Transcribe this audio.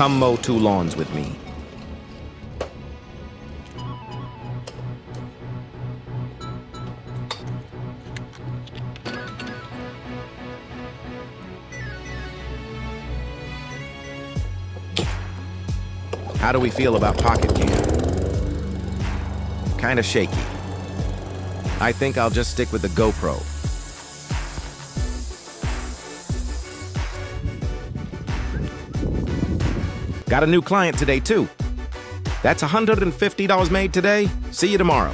Come mow 2 lawns with me. How do we feel about Pocket Cam? Kinda shaky. I think I'll just stick with the GoPro. Got a new client today, too. That's $150 made today. See you tomorrow.